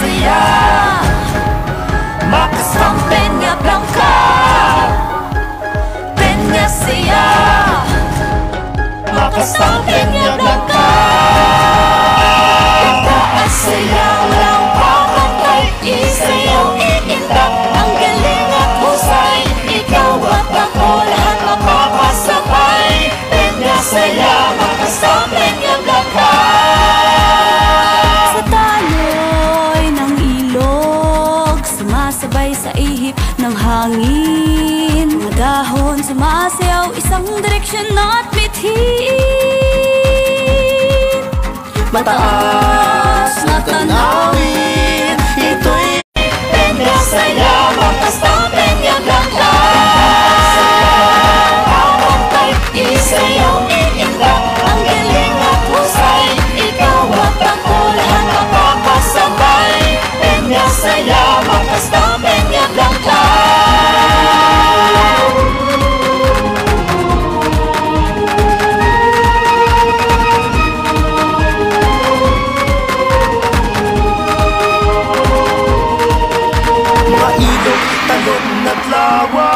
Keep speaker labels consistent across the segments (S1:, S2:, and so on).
S1: saya, makasang Peña Blanca. Peña saya, makasang Peña Blanca. Ganda at saya, walang papantay. Isayaw, iindak, ang galing at husay. Ikaw at ako, lahat mapapasabay. Peña saya, makasang Peña Blanca. Sa daloy ng ilog, sumasabay sa ihip ng hangin. Mga dahon sumasayaw, isang direksyon at mithin. Mataas na tanawin, ito'y Peña saya, makasang Peña Blanca. Pamantay, isayaw, iindak, ang galing at husay. Ikaw at ako, lahat mapapasabay. Peña saya, makasang Peña Blanca.
S2: Talon at lawa,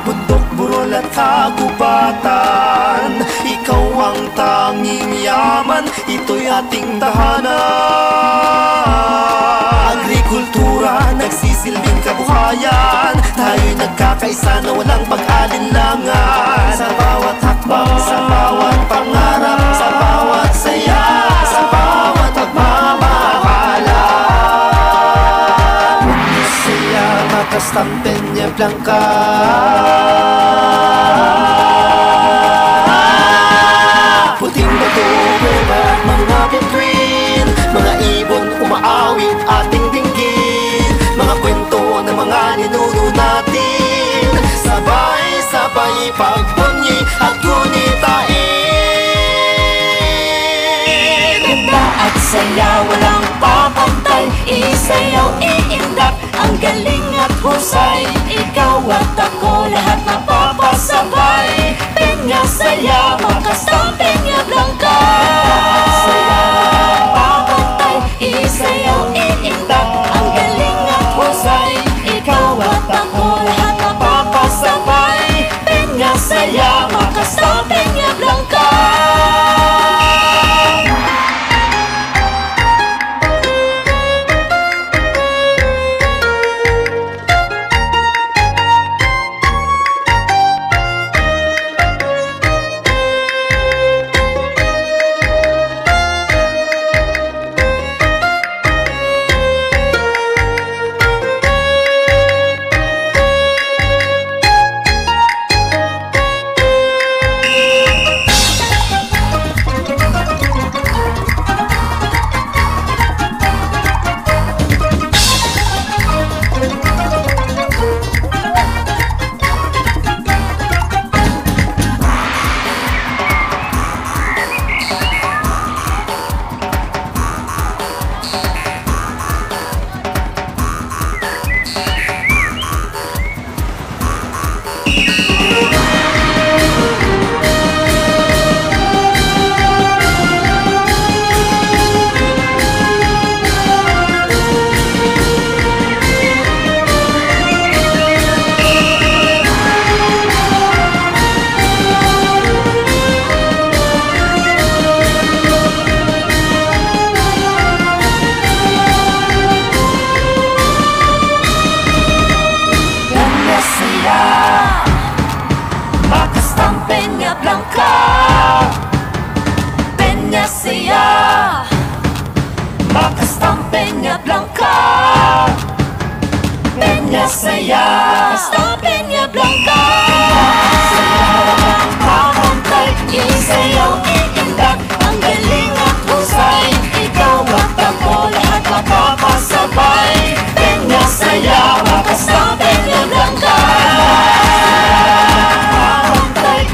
S2: bundok, burol at kagubatan. Ikaw ang tanging yaman, ito'y ating tahanan. Agrikultura, nagsisilbing kabuhayan. Tayo'y nagkakaisa na walang pag-alinlangan. Sa bawat hakbang, sa bawat pangarap, sa bawat saya, sa bawat pagmamahala. Makasang Peña Blanca. Puting bato, buba, mga bituin, mga ibon umaawit ating dinggin. Mga kwento ng mga ninuno natin, sabay-sabay pagbunyi at gunitain.
S1: Ganda at saya, walang papantay. Isayaw, iindak, ang galing at husay. Ikaw at ako, lahat mapapasabay. Peña saya, makasang Peña Blanca. Papantay, isayaw, iindak, ang galing at husay. Ikaw at ako, lahat mapapasabay. Peña saya, makasang Peña Blanca. Makasang Peña Blanca. Peña saya, makasang Peña Blanca. Peña saya, makasang Peña Blanca. Pamantay, isayaw, iindak, ang galing at husay. Ikaw at ako, lahat mapapasabay. Peña saya, makasang Peña Blanca.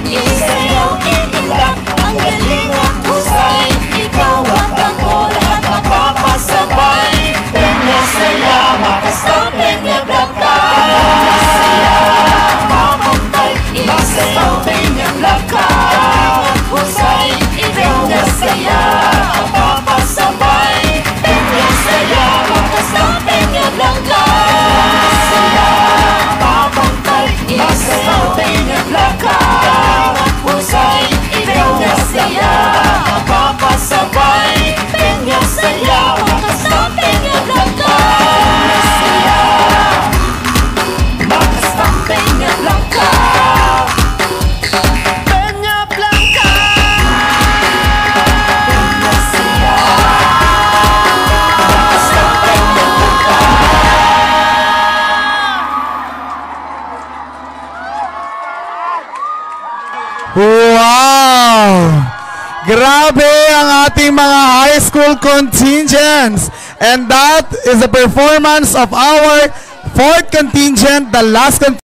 S1: Isayaw, iindak, ang galing at husay. Ikaw at ako, lahat mapapasabay. Peña saya, makasang Peña Blanca. Pamantay, isayaw, Peña Blanca. Husay,
S3: Wow! Grabe ang ating mga high school contingents. And that is the performance of our fourth contingent, the last contingent.